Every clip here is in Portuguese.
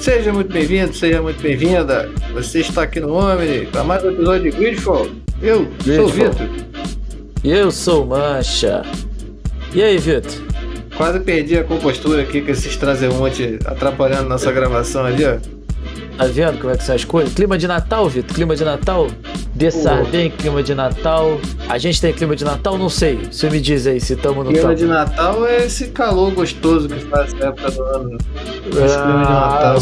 Seja muito bem-vindo, seja muito bem-vinda. Você está aqui no OMNI para mais um episódio de GreedFall. Eu sou o Vitor. E eu sou o Mancha. E aí, Vitor? Quase perdi a compostura aqui com esses transeuntes atrapalhando nossa gravação ali, ó. Tá vendo como é que são as coisas? Clima de Natal, Vitor? Clima de Natal? Bem, clima de Natal. A gente tem clima de Natal? Não sei. Você me diz aí se estamos no clima de Natal é esse calor gostoso que faz essa época do ano. Esse clima de Natal.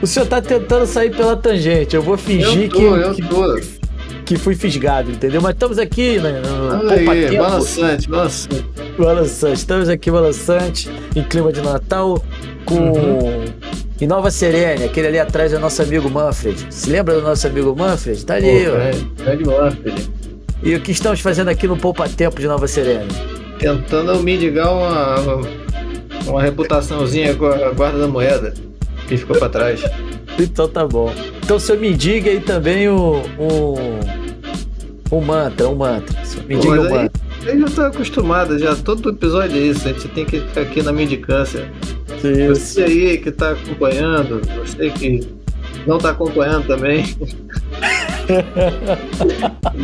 O senhor tá tentando sair pela tangente. Eu vou fingir que fui fisgado, entendeu? Mas estamos aqui, né? Balançante. Estamos aqui balançante, em clima de Natal, com... Em Nova Serênia, aquele ali atrás é o nosso amigo Manfred. Se lembra do nosso amigo Manfred? Tá ali, ó. Grande Manfred. E o que estamos fazendo aqui no Poupa Tempo de Nova Serênia? Tentando mendigar uma reputaçãozinha com a guarda da moeda que ficou pra trás. Então tá bom. Então o senhor me diga aí também um mantra. Me diga um mantra. Eu já tô acostumado, já todo episódio é isso, a gente tem que ficar aqui na mendicância. Isso. Você aí que tá acompanhando, você que não tá acompanhando também,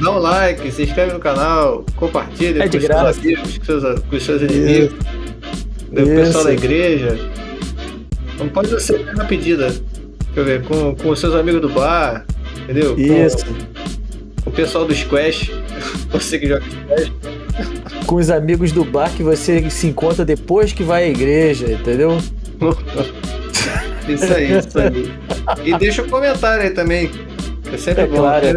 dá um like, se inscreve no canal, compartilha com os seus amigos, com os seus inimigos, o pessoal da igreja. Não pode ser na pedida, deixa eu ver, com os seus amigos do bar, entendeu? Isso. Com o pessoal do Squash, você que joga Squash. Com os amigos do bar que você se encontra depois que vai à igreja, entendeu? Isso aí. E deixa um comentário aí também. É sempre bom. Claro.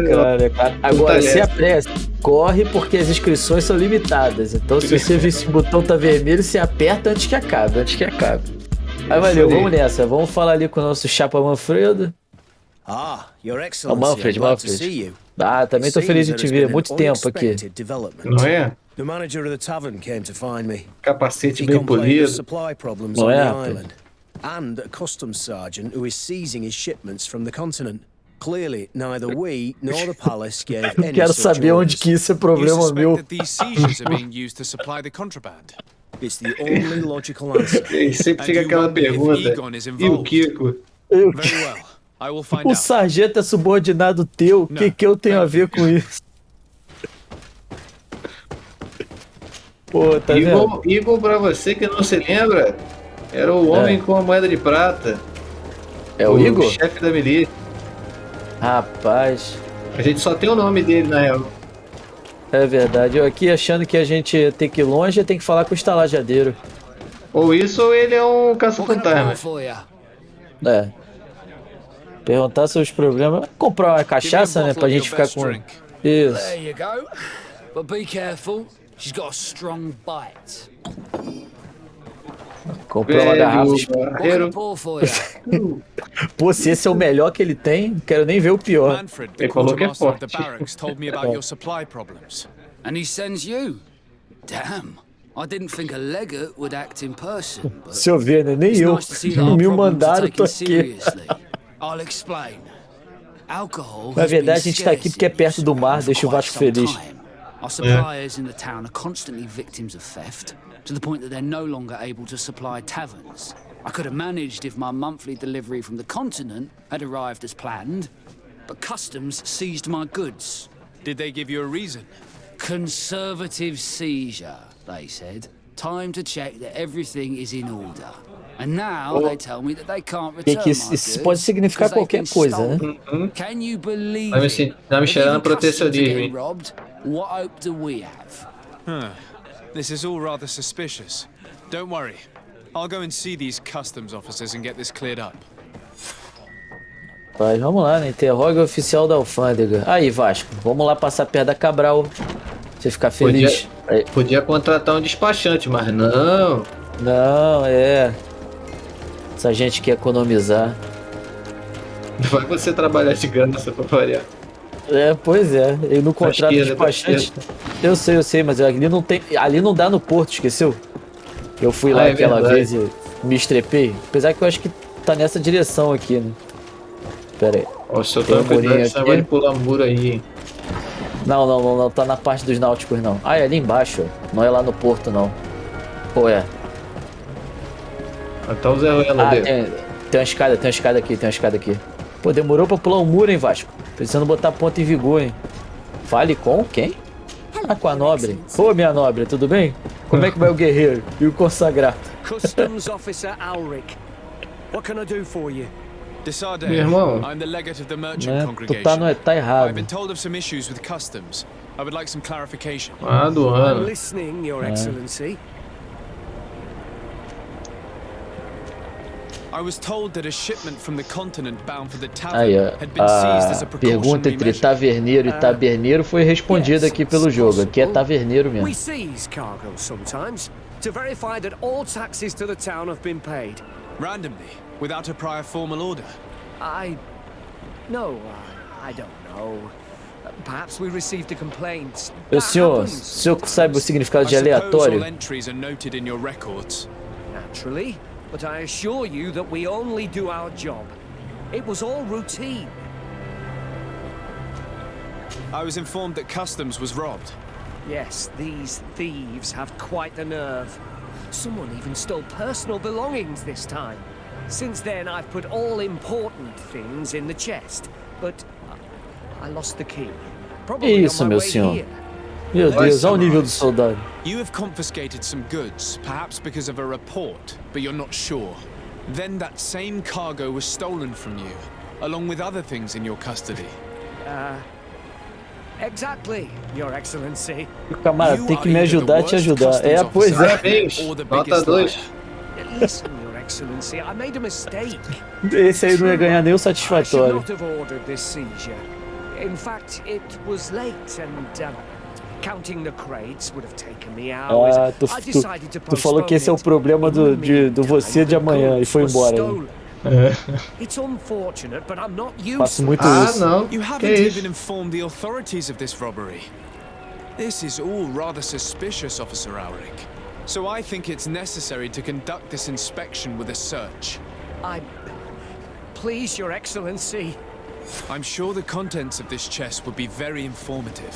Agora, se apresse, corre porque as inscrições são limitadas. Então, se você ver se o botão tá vermelho, você aperta antes que acabe. Aí valeu, vamos nessa. Vamos falar ali com o nosso chapa Manfredo. Your Excellency, Manfred. Também tô feliz de te ver. Muito tempo aqui. Não é? The manager of the tavern came to find me. Capacete bem polido. Supply problems on the island, and a customs sergeant who is seizing his shipments from the continent. Clearly, neither we nor the palace gave any. Quero saber onde que isso é problema meu. These seizures are being used to supply the contraband. It's the only logical answer. E sempre fica aquela pergunta. E o Kiko? Very well. I will find out. O sargento é subordinado teu. O que eu tenho a ver com isso? Pô, tá vendo? Igor, pra você que não se lembra, era o homem com a moeda de prata. É o Igor? O chefe da milícia. Rapaz. A gente só tem o nome dele, na real. É verdade. Eu aqui achando que a gente tem que ir longe, tem que falar com o estalajadeiro. Ou isso, ou ele é um caça-fantasma. É. Perguntar sobre os problemas. Comprar uma cachaça, né? Pra gente ficar com... Isso. There you go. But be careful. She's got a strong bite. Comprou uma garrafa. Pô, se esse é o melhor que ele tem, não quero nem ver o pior. Manfred, Ele falou que é forte. told me about your supply problems. And he sends you? Damn. I didn't think a legate would act in person. Se eu ver, né? Nem eu. Me mandaram, tô aqui. I'll explain. Alcohol. Na verdade, a gente tá aqui porque é perto do mar, deixa o Vasco feliz. Our suppliers in the town are constantly victims of theft, to the point that they're no longer able to supply taverns. I could have managed if my monthly delivery from the continent had arrived as planned, but customs seized my goods. Did they give you a reason? Conservative seizure, they said. Time to check that everything is in order. And now they tell me that they can't return my goods. Isso pode significar qualquer coisa, né? Can you believe it? Tá me cheirando protecionismo. What hope do we have? This is all rather suspicious. Don't worry. I'll go and see these customs officers and get this cleared up. Mas vamos lá, né? Interroga o oficial da alfândega. Aí, Vasco, vamos lá passar perto da Cabral. Você ficar feliz. Podia contratar um despachante, mas não. Não, essa gente quer economizar. Vai você trabalhar de graça pra variar. Pois é. Eu no contrato despachante. Eu sei, mas ali não tem. Ali não dá no porto, esqueceu? Eu fui lá aquela vez e me estrepei. Apesar que eu acho que tá nessa direção aqui, né? Pera aí. Ó, se eu tô cuidando, você vai pular muro aí. Não, tá na parte dos náuticos não. É ali embaixo, não é lá no porto não. Pô, é. Tá o Zé Ruela dele. Tem uma escada aqui. Pô, demorou pra pular um muro, hein, Vasco? Precisando botar ponto em vigor, hein? Fale com quem? Ah, com a nobre. Ô, minha nobre, tudo bem? Como é que vai o guerreiro e o consagrado? Customs Officer Ulrich. What can I do for you? Meu irmão, I'm the legate of the merchant Tu congregation. tá errado. I've been told of some issues with customs. I would like some clarification. aduana. I'm listening, Your Excellency. I was told that a shipment from the continent bound for the Aí, tavern had been seized as a a pergunta precautionary entre measure. taverneiro e taberneiro foi respondida aqui pelo jogo. Aqui é taverneiro We mesmo. seize cargo sometimes to verify that all taxes to the town have been paid. Randomly, without a prior formal order. I don't know. Perhaps we received a complaint. O That senhor happens. sabe o significado I de suppose all aleatório? entries are noted in your records. Naturally, but I assure you that we only do our job. It was all routine. I was informed that customs was robbed. Yes, these thieves have quite the nerve. Someone even stole personal belongings this time. Since then, I've put all important things in the chest, but I lost the key. Probably Isso, on my meu way senhor. here. Meu Deus, olha o nível do soldado. You have confiscated some goods, perhaps because of a report, but you're not sure. Then that same cargo was stolen from you, along with other things in your custody. Exactly, Your Excellency. O camarada tem que me ajudar a te ajudar. É, pois é. Parabéns, nota 2. Listen, Your Excellency, I made a mistake. Esse aí não ia ganhar nem o I should satisfatório. not have ordered this seizure. In fact, it was late and counting the crates would have taken me hours. Ah, I decided to tu falou que esse é o postpone problema it. do você de amanhã e foi Goods embora. were Né? stolen. It's unfortunate, but I'm not Faço useless. muito isso. Não, You que haven't isso? even informed the authorities of this robbery. This is all rather suspicious, Officer Ulrich. So I think it's necessary to conduct this inspection with a search. Please, Your Excellency. I'm sure the contents of this chest would be very informative.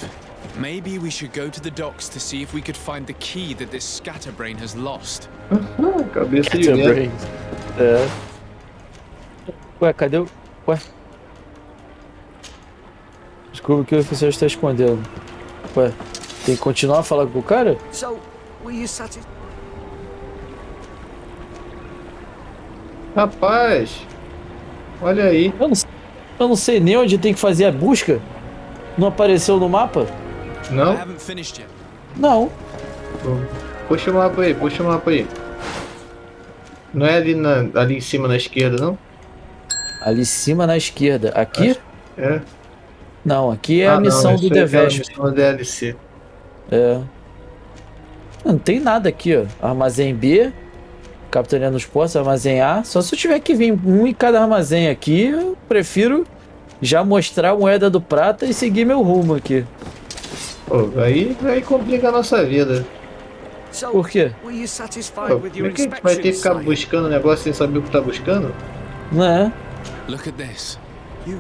Maybe we should go to the docks to see if we could find the key that this scatterbrain has lost. Cabeça de vento. É. Ué, cadê o... Ué? Desculpa que o oficial está escondendo. Ué, tem que continuar a falar com o cara? So, were you satisfied? Rapaz, olha aí. Eu não sei nem onde tem que fazer a busca. Não apareceu no mapa? I Não? haven't finished yet. Não. Puxa o mapa aí, Não é ali em cima na esquerda, não? Ali em cima na esquerda. Aqui? É. Não, aqui é a missão do Deste. Missão DLC. É. Não tem nada aqui, ó. Armazém B, capitaneando nos postos, armazém A. Só se eu tiver que vir um em cada armazém aqui, eu prefiro já mostrar a moeda do prata e seguir meu rumo aqui. Pô, aí complica a nossa vida. So, Por quê? were you satisfied Pô, with por your que a gente vai ter que inspection, ficar sire? buscando negócio sem saber o que tá buscando? Não é? Look at this. You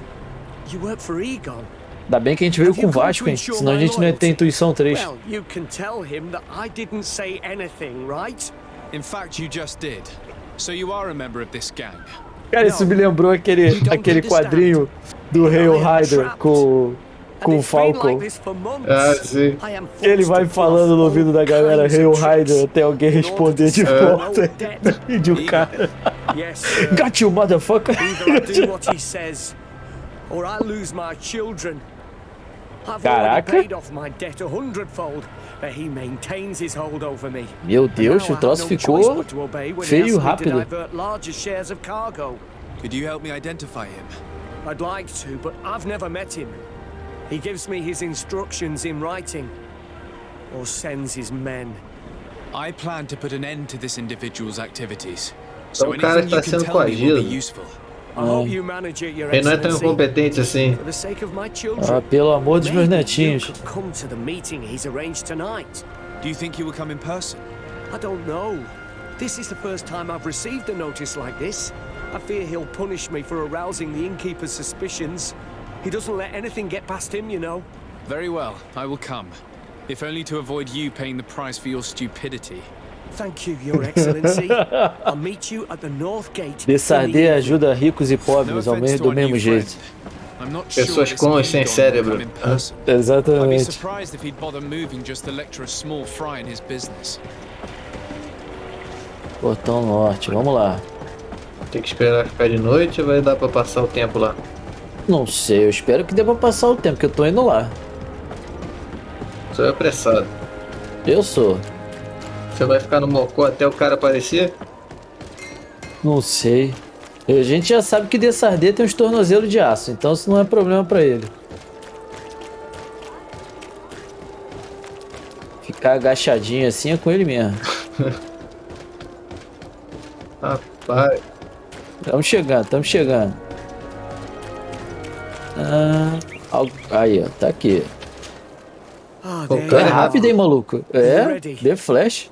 work for Egon. Ainda bem que a gente veio com o Vasco, hein? Senão a gente não ia ter intuição 3. Well, you can tell him that I didn't say anything, right? In fact, you just did. So you are a member of this gang. Cara, isso me lembrou aquele quadrinho do Hail Rider com o Falcon. Sim. Ele vai falando no ouvido da galera, Hail Rider, até alguém responder de volta. E de um cara. Yes, sir. Got you, motherfucker! Either I do what he says, or I lose my children. I've Caraca. already paid off my debt 100-fold, but he maintains his hold over me. Meu Deus, o troço ficou feio e rápido. Larger shares of cargo. Could you help me identify him? I'd like to, but I've never met him. He gives me his instructions in writing, or sends his men. I plan to put an end to this individual's activities. So O cara anything you está can sendo tell me will be coagido. useful. I hope you manage it, Your Ele não é tão Excellency. incompetente assim. For the sake of my Ah, children. pelo amor dos meus Maybe you netinhos. could come to the meeting he's arranged tonight. Do you think he will come in person? I don't know. This is the first time I've received a notice like this. I fear he'll punish me for arousing the innkeeper's suspicions. He doesn't let anything get past him, you know. Very well, I will come. If only to avoid you paying the price for your stupidity. Thank you, Your Excellency. I'll meet you at the North Gate. Dessardet ajuda ricos e pobres ao mesmo, do mesmo jeito. Pessoas com e sem cérebro. Exatamente. Portão Norte, vamos lá. Tem que esperar ficar de noite ou vai dar pra passar o tempo lá? Não sei, eu espero que dê pra passar o tempo, que eu tô indo lá. Você é apressado. Eu sou. Você vai ficar no mocó até o cara aparecer? Não sei. A gente já sabe que Dessardet tem uns tornozelos de aço, então isso não é problema pra ele. Ficar agachadinho assim é com ele mesmo. Rapaz. Estamos chegando, estamos chegando. Aí, ó, tá aqui. O É cara rápido, hein, maluco? É, The Flash.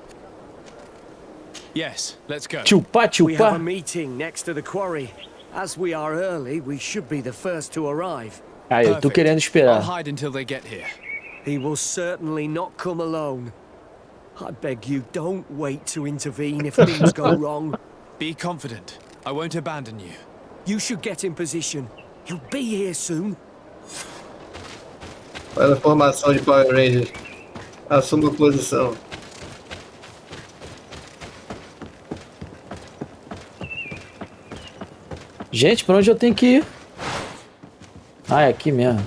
Yes, let's go. Tchupá, We have a tchupá. meeting next to the quarry. As we are early, we should be the first to arrive. Aí, eu tô querendo I'll esperar. hide until they get here. He will certainly not come alone. I beg you, don't wait to intervene if things go wrong. Be confident. I won't abandon you. You should get in position. He'll be here soon. Faz a formação de Power Rangers. Assuma a posição. Gente, pra onde eu tenho que ir? Ah, é aqui mesmo.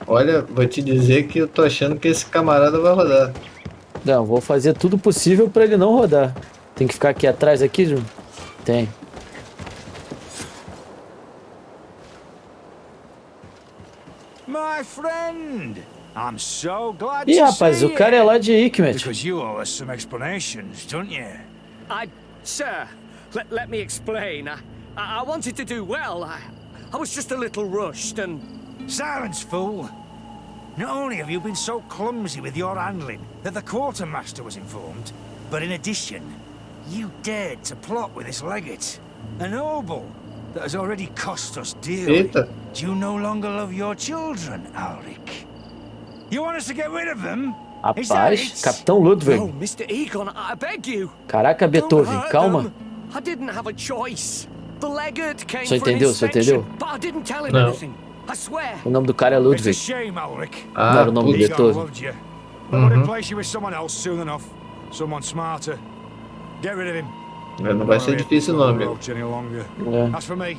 Olha, vou te dizer que eu tô achando que esse camarada vai rodar. Não, vou fazer tudo possível pra ele não rodar. Tem que ficar aqui atrás, aqui, Ju? Tem. My friend, I'm so glad Ih, to rapaz, see o cara é you. lá de Hikmet. Because you owe us some explanations, don't you? Sir, let me explain. I wanted to do well. I was just a little rushed and... Silence, fool. Not only have you been so clumsy with your handling that the quartermaster was informed, but in addition, you dared to plot with this legate, a noble that has already cost us dearly. Eita. Do you no longer love your children, Ulrich? You want us to get rid of them? Is that Rapaz, it? Capitão Ludwig. Oh, Mr. Egon, I beg you. Caraca, Don't Beethoven, hurt calma. them. I didn't have a choice. The legate came Você for an entendeu? Você inspection, entendeu? but I didn't tell him Não. anything. I swear. O nome do cara é It's a Ludwig. shame, Ulrich. Não era o nome do putz. Egon Beethoven. loved you. But we'll replace you with someone else soon enough. Someone smarter. Get rid of him. Não vai ser difícil não, amigo. Any longer. É. As for me,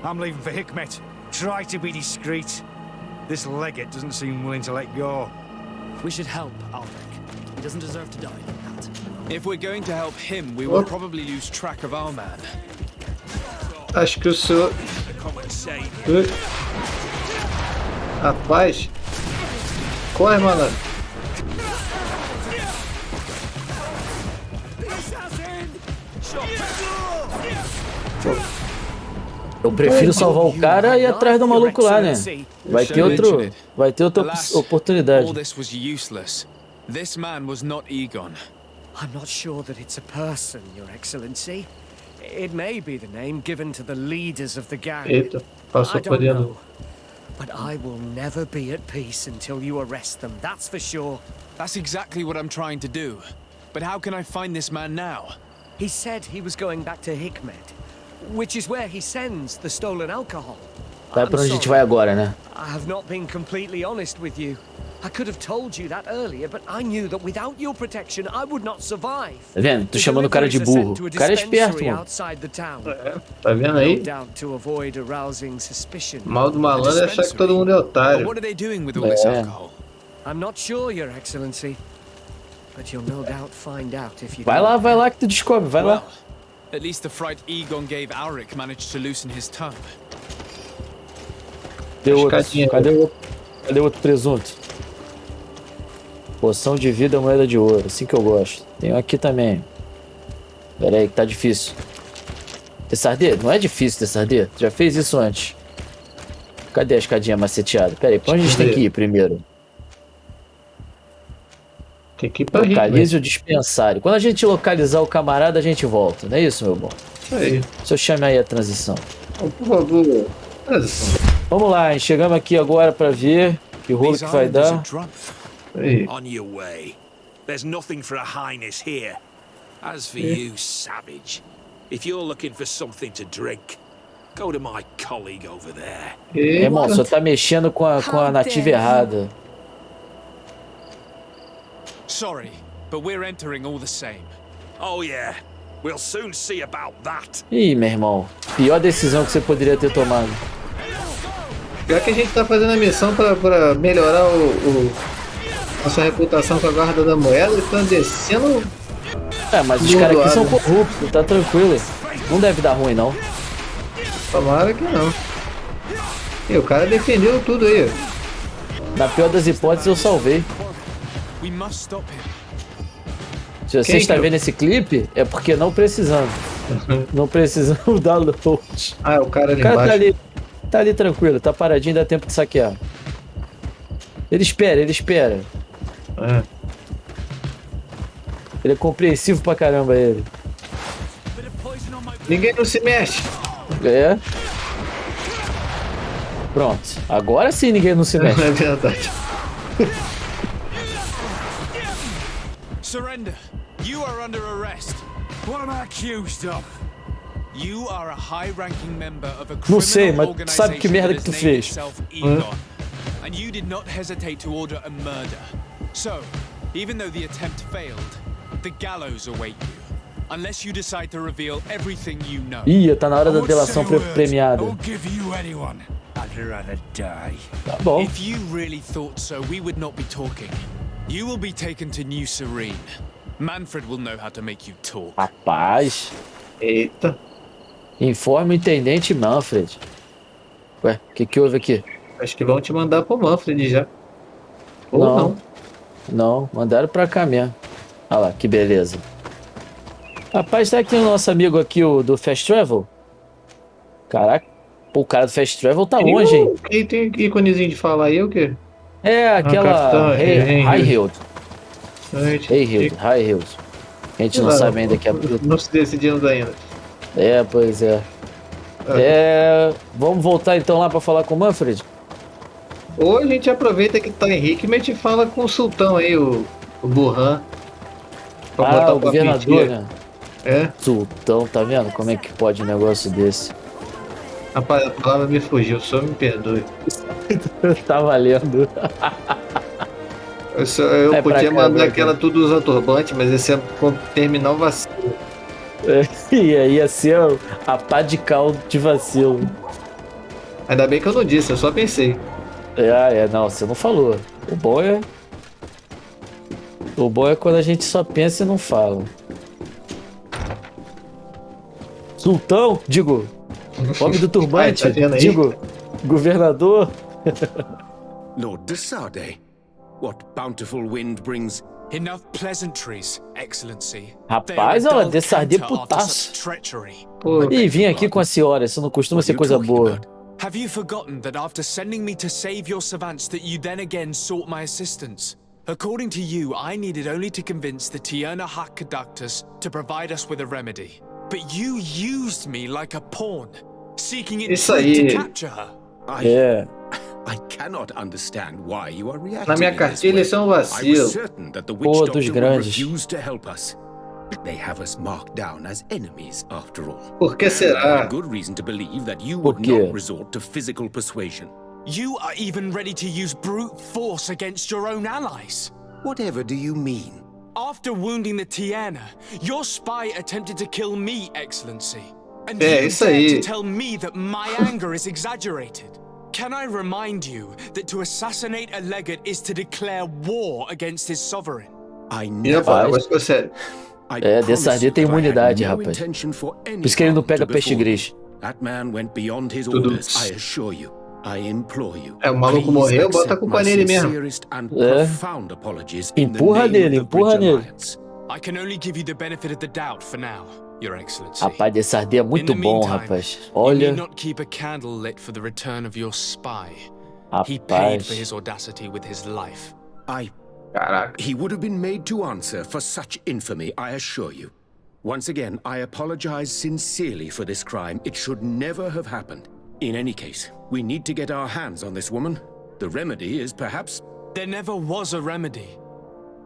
I'm leaving for Hikmet. Try to be discreet. This legate doesn't seem willing to let go. We should help Ulrich. He doesn't deserve to die like that. If we're going to help him, we will probably lose track of our man. Acho que o senhor... Ui. Rapaz. Corre, mano. Eu prefiro salvar o cara e ir atrás do maluco lá, né? Vai ter outra Alas, oportunidade. all this was useless. This man was not Egon. I'm not sure that it's a person, Your Excellency. It may be the name given to the leaders of the gang. Eita, passou I por don't dentro. know. But I will never be at peace until you arrest them, that's for sure. That's exactly what I'm trying to do. But how can I find this man now? He said he was going back to Hikmet, which is where he sends the stolen alcohol. Vai pra onde a gente vai agora, né? I have not been completely honest with you. I could have told you that earlier, but I knew that without your protection, I would not survive. Tá vendo? Tô chamando o cara de burro. O cara é esperto, mano. Outside the town. Tá vendo No aí? doubt to avoid arousing suspicion. Mal do malandro é achar que todo mundo é But otário. what are they doing with all this alcohol? I'm not sure, Your Excellency, but you'll no doubt find out if you. Vai lá que tu descobre, vai lá. Well, at least the fright Egon gave Ulrich managed to loosen his tongue. Cadê o outro? Escadinha. Cadê o outro presunto? Poção de vida, moeda de ouro. Assim que eu gosto. Tem um aqui também. Pera aí que tá difícil. Dessardet? Não é difícil, Dessardet. Já fez isso antes. Cadê a escadinha maceteada? Pera aí, pra onde a gente tem que ir primeiro? Tem que ir pra Hikmet. Localize o dispensário. Quando a gente localizar o camarada, a gente volta. Não é isso, meu bom? Isso aí. Se eu chame aí a transição. Então, por favor. Transição. Vamos lá, hein? Chegamos aqui agora pra ver que rolo que vai dar. Aí. On your way. There's nothing for a highness here. As for you, savage, if you're looking for something to drink, go to my colleague over there. Irmão, você tá mexendo com a nativa errada. Sorry, but we're entering all the same. Oh yeah, we'll soon see about that. Ih, meu irmão, pior decisão que você poderia ter tomado. Pior que a gente tá fazendo a missão pra melhorar a sua reputação com a guarda da moeda e tá descendo. Mas os caras aqui são corruptos, tá tranquilo. Não deve dar ruim, não. Tomara que não. E o cara defendeu tudo aí. Na pior das hipóteses, eu salvei. Se você está vendo esse clipe, é porque não precisamos. Não precisamos dar loot. Ah, o cara ali embaixo. Tá ali tranquilo, tá paradinho, dá tempo de saquear. Ele espera. Ele é compreensivo pra caramba, ele. Ninguém não se mexe. É. Pronto. Agora sim ninguém não se mexe. É verdade. Surrender. You are under arrest. What am I accused of? You are a high-ranking member of a Não sei, criminal mas tu sabe que merda que tu fez. And you did not hesitate to order a murder. So, even though the attempt failed, the gallows await you. Unless you decide to reveal everything you know. Ih, tá na hora da delação premiada. I won't give you anyone. I'd rather die. Tá bom. If you really thought so, we would not be talking. You will be taken to New Serene. Manfred will know how to make you talk. Rapaz. Eita. Informe o intendente Manfred. Ué, o que houve aqui? Acho que vão te mandar pro Manfred já. Ou não. Não, mandaram pra cá mesmo. Olha lá, que beleza. Rapaz, será que tem o nosso amigo aqui, o do Fast Travel? Caraca, pô, o cara do Fast Travel tá longe, hein? Quem tem íconezinho de falar aí, o quê? É, aquela... High Hill. A gente não sabe ainda que é... Não se decidimos ainda. É, pois é. Vamos voltar então lá pra falar com o Manfred? Ou a gente aproveita que tá Henrique e a gente fala com o sultão aí, o Burhan. O governador, né? É. Sultão, tá vendo como é que pode um negócio desse? Rapaz, a palavra me fugiu, só me perdoe. Tá valendo. Eu podia mandar aquela tudo usar turbante, mas esse é terminal vacilo. E aí ia ser a pá de cal de vacilo. Ainda bem que eu não disse, eu só pensei. Não, você não falou. O bom é quando a gente só pensa e não fala. Sultão, digo, homem do turbante, digo, governador. Lord de Sade, what bountiful wind brings... Enough pleasantries, Excellency. Rapaz, olha, de Sade putaço. E vim aqui com a senhora, isso não costuma ser coisa boa. Have you forgotten that after sending me to save your savants that you then again sought my assistance? According to you, I needed only to convince the Tierna Hak conductors to provide us with a remedy. But you used me like a pawn, seeking in truth to capture her. I cannot understand why you are reacting. Na minha cartilha isso é um vacilo. I was certain that the witch doctor dos would grandes. refuse to help us. They have us marked down as enemies, after all. Por que I será? have good reason to believe that you would not resort to physical persuasion. You are even ready to use brute force against your own allies. Whatever do you mean? After wounding the Tierna, your spy attempted to kill me, Excellency. And you dared to tell me that my anger is exaggerated. Can I remind you that to assassinate a legate is to declare war against his sovereign? I never... De Sade tem imunidade, rapaz. Por isso que ele não pega peixe gris. That man went beyond his orders, I assure you. I implore you. O maluco morreu, bota a culpa nele mesmo. Empurra nele. I can only give you the benefit of the doubt for now, Your Excellency. Rapaz, de Sade é muito bom, rapaz. Olha. You need not keep a candle lit for the return of your spy. He paid for his audacity with his life. Caraca. He would have been made to answer for such infamy, I assure you. Once again, I apologize sincerely for this crime. It should never have happened. In any case, we need to get our hands on this woman. The remedy is perhaps... There never was a remedy.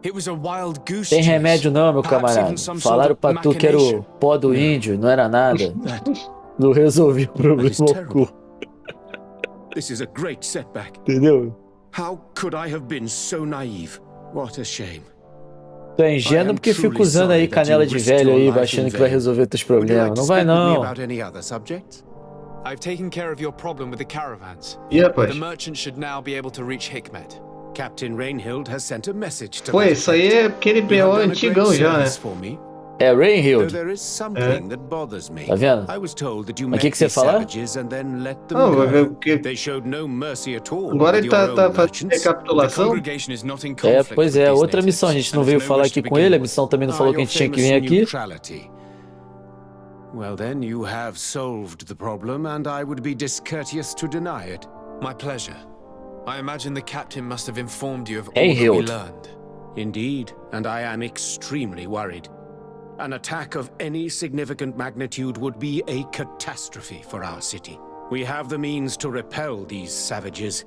It was a wild goose Tem chase. remédio não, meu Perhaps camarada. even some Falaram sort of pra tu que era o pó do índio, não era nada. Não resolvi o problema. This is a great setback. Entendeu? How could I have been so naive? What a shame. Tu é ingênuo porque fica usando aí canela de velho aí, achando que vai resolver teus problemas. Não vai não. I've taken care of your problem with the caravans. Rapaz. The merchant should now be able to reach Hikmet. Captain Rainhild has sent a message to Pô, isso aí é aquele BO antigão já, né? É Rainhild. Tá vendo? Mas o que você fala? Não, vai ver o que... Agora ele tá fazendo recapitulação. É, pois é, outra missão. A gente não veio falar aqui com ele, a missão também não falou que a gente tinha que vir aqui. Well then, you have solved the problem, and I would be discourteous to deny it. My pleasure. I imagine the captain must have informed you of all that we learned. Indeed, and I am extremely worried. An attack of any significant magnitude would be a catastrophe for our city. We have the means to repel these savages,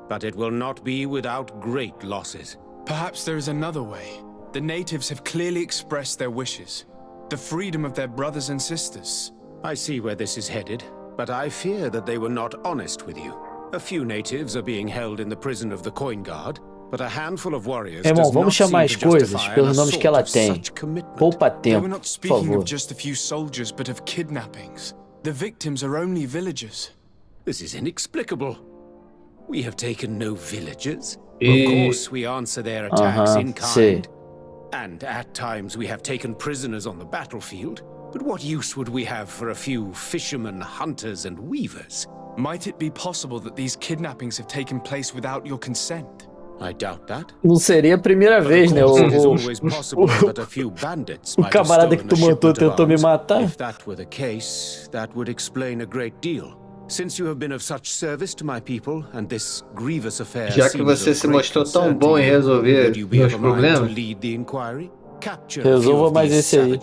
but it will not be without great losses. Perhaps there is another way. The natives have clearly expressed their wishes. The freedom of their brothers and sisters. I see where this is headed, but I fear that they were not honest with you. A few natives are being held in the prison of the Coin Guard, but a handful of warriors Irmão, vamos chamar as coisas pelos nomes que ela tem. Poupa tempo, We're not por speaking favor. of just a few soldiers, but of kidnappings. The victims are only villagers. This is inexplicable. We have taken no villagers. Of course, we answer their attacks in kind. And at times we have taken prisoners on the battlefield. But what use would we have for a few fishermen, hunters, and weavers? Might it be possible that these kidnappings have taken place without your consent? I doubt that. Não seria a primeira vez, né? O camarada que tu matou tentou me matar. If that were the case, that would explain a great deal. Since you have been of such service to my people and this grievous affair, já que você se mostrou tão bom em resolver meus problemas, resolva mais esse aí.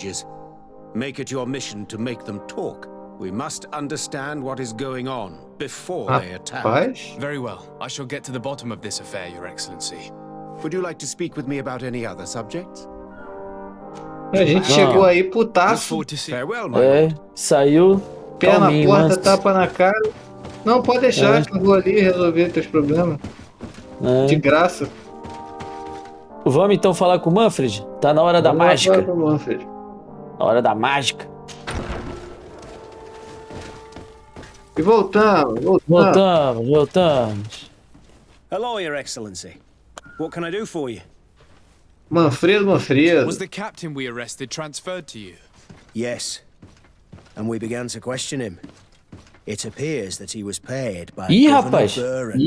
Make it your mission to make them talk. We must understand what is going on before they attack. Very well. I shall get to the bottom of this affair, Your Excellency. Would you like to speak with me about any other subjects? A gente chegou aí putaço. Farewell, my lord. Saiu. Pé na porta, tapa na cara. Não, pode deixar que eu vou ali resolver teus problemas. De graça. Vamos então falar com o Manfred? Tá na hora da mágica. Falar com o Manfred. Na hora da mágica. E voltamos. Hello, Your Excellency. What can I do for you? Manfredo. Was the captain we arrested transferred to you? Yes. And we began to question him. It appears that he was paid by Governor Buren.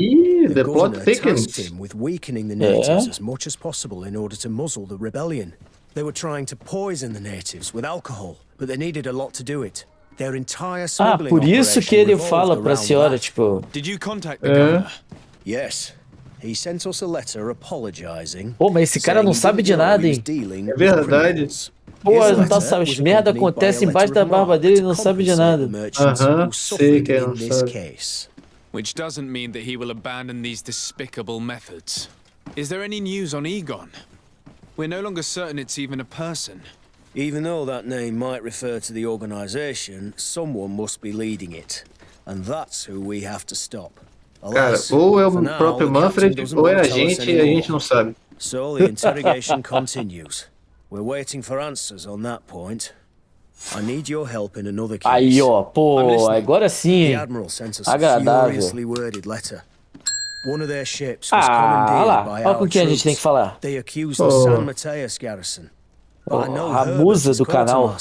The plot thickens. Tasked him with weakening the natives as much as possible in order to muzzle the rebellion. They were trying to poison the natives with alcohol, but they needed a lot to do it. Their entire smuggling por isso que ele fala pra senhora, tipo... Did you contact the governor? Yes. He sent us a letter apologizing. Pô, mas esse cara não sabe de nada, hein? É verdade. Pô, não tá sabendo. Merda acontece embaixo da barba dele e não sabe de nada. Sei que não sabe. Which doesn't mean that he will abandon these despicable methods. Is there any news on Egon? We're no longer certain it's even a person. Even though that name might refer to the organization, someone must be leading it. And that's who we have to stop. Cara, ou é o próprio Manfred, ou é a gente e a gente não sabe. So the interrogation continues. We're waiting for answers on that point. I need your help in another case. Aí, ó, pô, agora sim. The Admiral sent us agradável. A furiously worded letter. One of their ships was commandeered by olha our com quem a gente tem que falar. They accused the San Mateus garrison. But I know a musa do canal.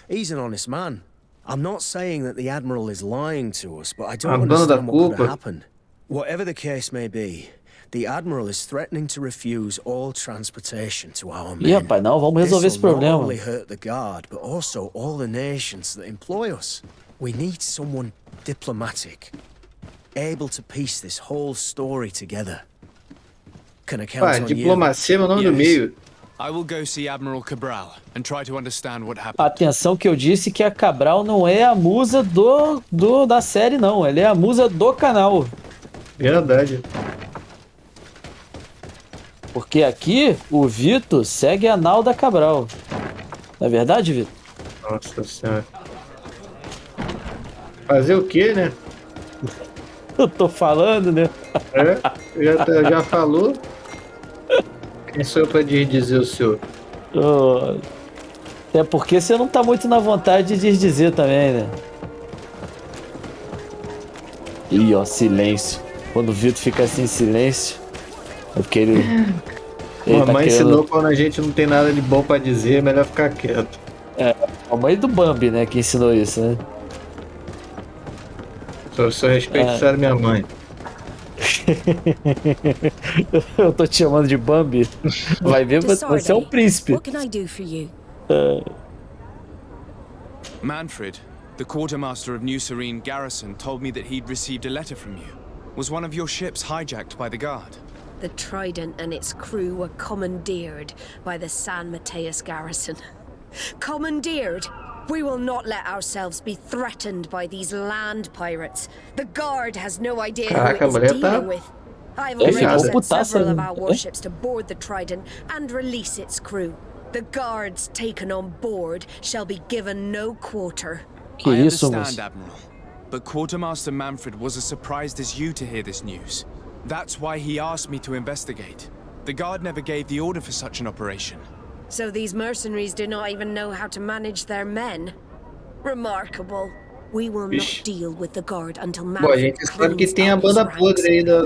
He's an honest man. I'm not saying that the Admiral is lying to us, but I don't understand what could have happened. Whatever the case may be, the Admiral is threatening to refuse all transportation to our men. Ih, rapaz, não, vamos resolver esse problema. Not only hurt the guard, but also all the nations that employ us. We need someone diplomatic, able to piece this whole story together. Can I count on you? Diplomacia é o nome do meio. I will go see Admiral Cabral and try to understand what happened. Atenção que eu disse que a Cabral não é a musa da série, não. Ela é a musa do canal. Verdade. Porque aqui o Vitor segue a Nalda Cabral. Não é verdade, Vitor? Nossa senhora. Fazer o quê, né? Eu tô falando, né? Já falou. Quem sou eu pra dizer o senhor? É porque você não tá muito na vontade de dizer também, né? Ih, ó, silêncio. Quando o Vitor fica assim em silêncio, é porque ele A mãe ensinou quando a gente não tem nada de bom pra dizer, é melhor ficar quieto. A mãe do Bambi, né, que ensinou isso, né? Seu respeito, isso era minha mãe. Eu tô te chamando de Bambi. Vai ver, você é um príncipe. What can I do for you? Manfred, the quartermaster of New Serene Garrison, told me that he'd received a letter from you. Was one of your ships hijacked by the guard? The Trident and its crew were commandeered by the San Mateus garrison. Commandeered? We will not let ourselves be threatened by these land pirates. The guard has no idea who it is dealing with. I've already sent several of our warships to board the Trident and release its crew. The guards taken on board shall be given no quarter. I understand, Admiral, but Quartermaster Manfred was as surprised as you to hear this news. That's why he asked me to investigate. The guard never gave the order for such an operation. So these mercenaries do not even know how to manage their men? Remarkable. We will not deal with the guard until Bom, a gente sabe que tem a banda podre aí da...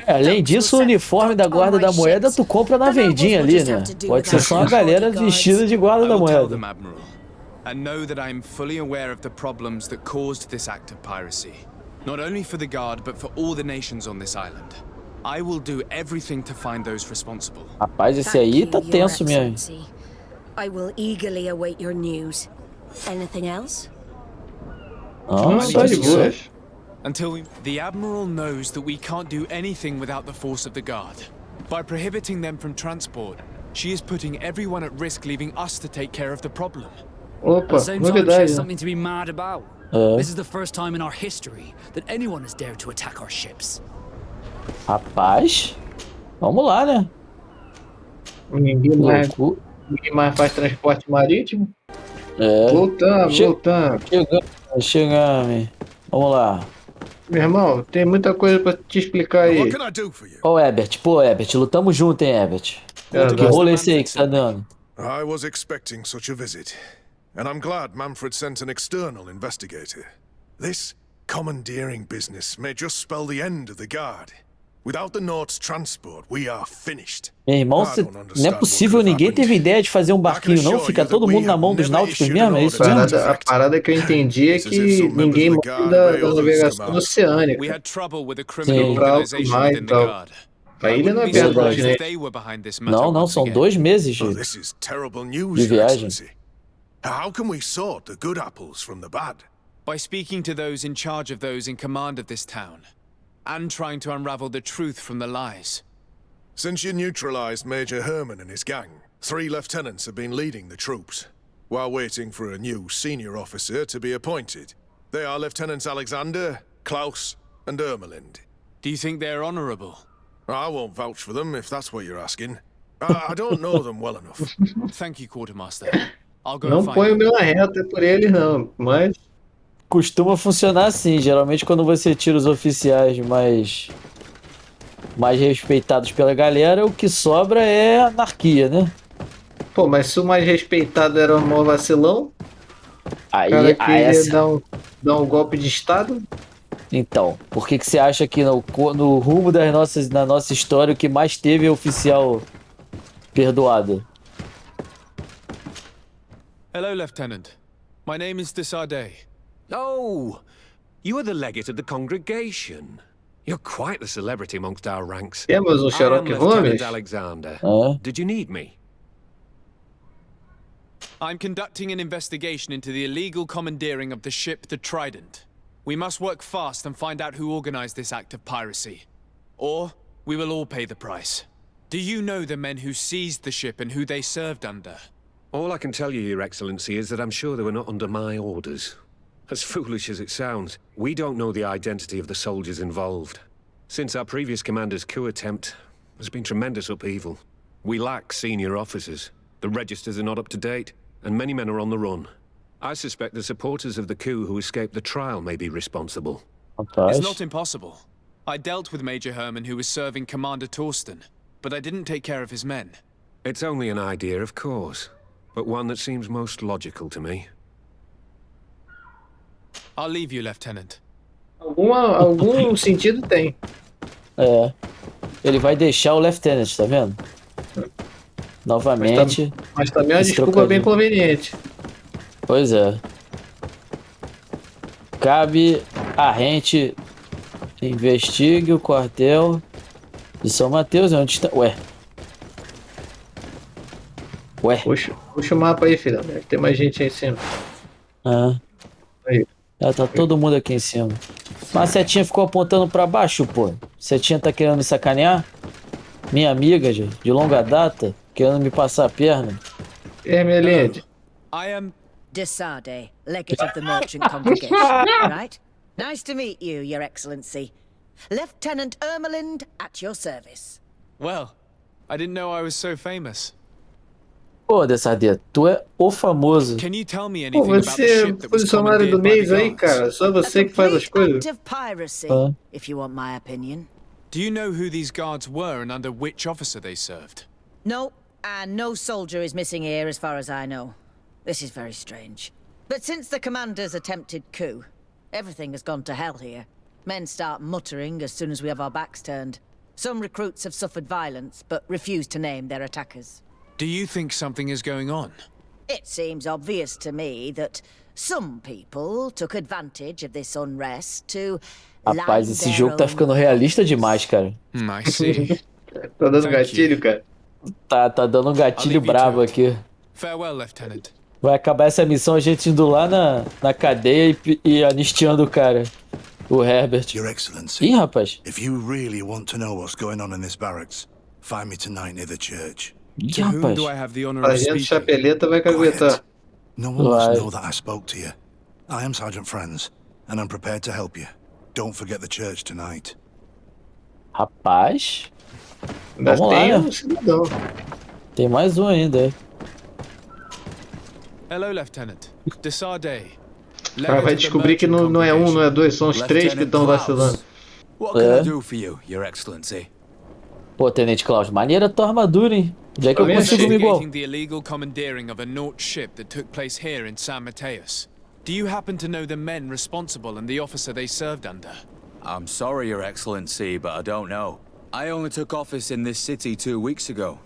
Além disso, o uniforme da Guarda da Moeda tu compra na vendinha ali, né? Pode ser só uma galera vestida de Guarda da Moeda. And know that I am fully aware of the problems that caused this act of piracy. Not only for the guard, but for all the nations on this island. I will do everything to find those responsible. Rapaz, esse aí tá tenso mesmo. I will eagerly await your news. Anything else? Until the Admiral knows that we can't do anything without the force of the guard. By prohibiting them from transport, she is putting everyone at risk, leaving us to take care of the problem. Opa, novidade. Something to be mad about. This is the first time in our history that anyone has dared to attack our ships. Rapaz, vamos lá, né? Ninguém mais faz transporte marítimo. Voltamos. Chegamos. Vamos lá. Meu irmão, tem muita coisa pra te explicar aí. Ô, Herbert, lutamos junto, hein, Herbert? Que rolo é esse aí que tá dando? I was expecting such a visit, and I'm glad Manfred sent an external investigator. This commandeering business may just spell the end of the guard. Without the Nord's transport, we are finished. Meu irmão, não é possível, ninguém teve ideia de fazer um barquinho, não? Fica todo mundo na mão dos náuticos mesmo, é isso mesmo? A parada que eu entendi é que ninguém manda da navegação oceânica. Sim. Mais e tal. A ilha não é perto da gente. Não, são 2 meses de viagem. How can we sort the good apples from the bad? By speaking to those in charge of those in command of this town. And trying to unravel the truth from the lies. Since you neutralized Major Herman and his gang, 3 lieutenants have been leading the troops, while waiting for a new senior officer to be appointed. They are Lieutenants Alexander, Klaus, and Ermelind. Do you think they're honorable? I won't vouch for them, if that's what you're asking. I don't know them well enough. Thank you, Quartermaster. I'll go Não find põe o meu na reta por ele, não, mas... Costuma funcionar assim, geralmente quando você tira os oficiais mais respeitados pela galera, o que sobra é anarquia, né? Pô, mas se o mais respeitado era o maior vacilão, aí, o cara queria dar um golpe de estado? Então, por que você acha que no rumo da nossa história o que mais teve é oficial perdoado? Hello, Lieutenant. My name is Desardet. Oh, you are the legate of the congregation. You're quite the celebrity amongst our ranks. Temos um Sherlock Holmes. Alexander. Did you need me? I'm conducting an investigation into the illegal commandeering of the ship, the Trident. We must work fast and find out who organized this act of piracy. Or we will all pay the price. Do you know the men who seized the ship and who they served under? All I can tell you, Your Excellency, is that I'm sure they were not under my orders. As foolish as it sounds, we don't know the identity of the soldiers involved. Since our previous commander's coup attempt, There's been tremendous upheaval. We lack senior officers. The registers are not up to date, and many men are on the run. I suspect the supporters of the coup who escaped the trial may be responsible. It's not impossible. I dealt with Major Herman, who was serving Commander Torsten, but I didn't take care of his men. It's only an idea, of course, but one that seems most logical to me. I'll leave you, Lieutenant. Algum sentido tem. É. Ele vai deixar o Lieutenant, tá vendo? Novamente. Mas também é uma desculpa bem conveniente. Pois é. Cabe a gente investigue o quartel de São Mateus, onde está... Ué. Puxa o mapa aí, filha. Deve ter mais gente aí em cima. Aí. Tá todo mundo aqui em cima. Mas a setinha ficou apontando pra baixo, pô. Setinha tá querendo me sacanear? Minha amiga, de longa data, querendo me passar a perna. Minha lady. I am... Desade, legate of the merchant congregation, right? Nice to meet you, Your Excellency. Lieutenant Ermelind at your service. Well, I didn't know I was so famous. Pô, Desade, tu é o famoso. Can you tell me anything about the Você ship é funcionário do mês aí, cara. Só você que faz as coisas. Act of piracy, if you want my opinion. Do you know who these guards were and under which officer they served? No, and no soldier is missing here as far as I know. This is very strange. But since the commander's attempted coup, everything has gone to hell here. Men start muttering as soon as we have our backs turned. Some recruits have suffered violence, but refuse to name their attackers. Do you think something is going on? It seems obvious to me that some people took advantage of this unrest to... Rapaz, esse jogo tá ficando realista demais, cara. I see. Tá dando gatilho, cara. Tá dando um gatilho brabo aqui. Farewell, Lieutenant. Vai acabar essa missão a gente indo lá na cadeia e anistiando o cara. O Herbert. Your Excellency. Ih, rapaz. If you really want to know what's going on in this barracks, find me tonight near the church. Ih, rapaz. Sargento Chapeleta vai caguetar. No one must know that I spoke to you. I am Sergeant Friends, and I'm prepared to help you. Don't forget the church tonight. Rapaz. Vamos lá, né? Tem mais um ainda. Hello, Lieutenant. Desade. O cara vai descobrir que não é um, não é dois, são os três que estão vacilando. What can I do for you, Your Excellency? Pô, Tenente Klaus, maneira a tua armadura, hein? Onde é que eu consigo me igual? The illegal commandeering of a Nort ship that took place here in San Mateus. Do you happen to know the men responsible and the officer they served under? I'm sorry, Your Excellency, but I don't know. I only took office in this city 2 weeks ago.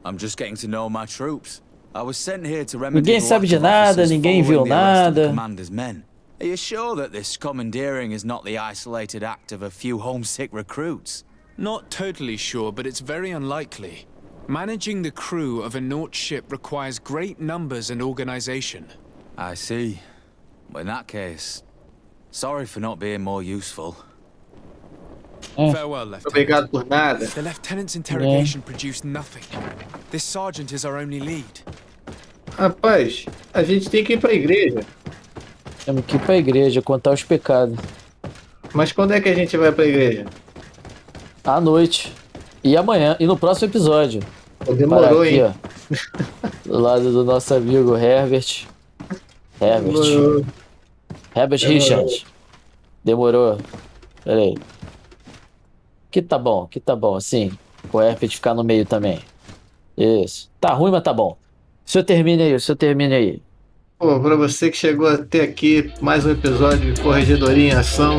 I'm just getting to know my troops. I was sent here to remedy ninguém sabe de nada, ninguém viu nada. Commander's men. Are you sure that this commandeering is not the isolated act of a few homesick recruits? Not totally sure, but it's very unlikely. Managing the crew of a Nort ship requires great numbers and organization. I see. In that case, sorry for not being more useful. Farewell, Lieutenant. Obrigado por nada. The Lieutenant's interrogation produced nothing. This sergeant is our only lead. Rapaz, a gente tem que ir pra igreja. Temos que ir pra igreja, contar os pecados. Mas quando é que a gente vai pra igreja? À noite. E amanhã. E no próximo episódio. Demorou, aqui, hein? Ó, do lado do nosso amigo Herbert. Herbert Richard. Demorou. Pera aí. Que tá bom, assim. O Herbert ficar no meio também. Isso. Tá ruim, mas tá bom. O senhor termine aí. Pô, pra você que chegou até aqui, mais um episódio de Corregedoria em Ação,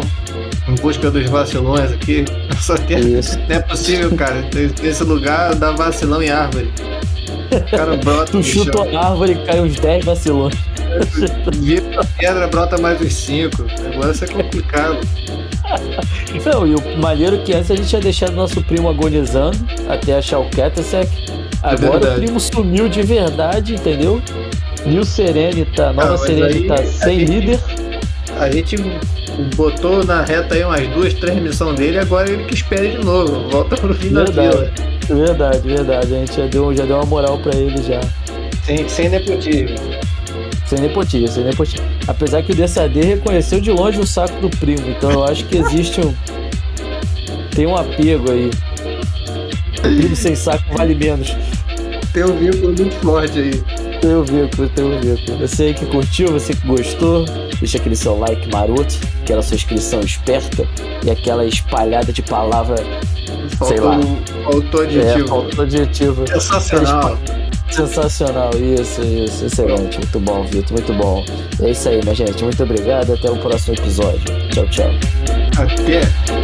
em busca dos vacilões aqui. Só que não é possível, cara. Nesse lugar dá vacilão em árvore. O cara brota. Tu chuta a árvore e cai uns 10 vacilões. Vira a pedra, brota mais uns 5. Agora isso é complicado. Não, e o maneiro que antes a gente ia deixar o nosso primo agonizando até achar o Ketasek. Agora o primo sumiu de verdade, entendeu? New Serenita, nova Serenita sem líder. A gente botou na reta aí umas 2, 3 missões dele, agora ele que espere de novo. Volta pro fim da fila. Verdade. A gente já deu uma moral pra ele já. Sem nepotismo. Sem nepotismo. Apesar que o DSAD reconheceu de longe o saco do primo, então eu acho que existe tem um apego aí. Primo sem saco vale menos. Tem um vínculo muito forte aí. Tem um vínculo. Você que curtiu, você que gostou, deixa aquele seu like maroto, aquela sua inscrição esperta e aquela espalhada de palavra, sei lá. Faltou adjetivo. Faltou adjetivo. Sensacional, isso, excelente, muito bom, Vitor, muito bom. É isso aí, minha gente, muito obrigado, até o próximo episódio. Tchau. Até.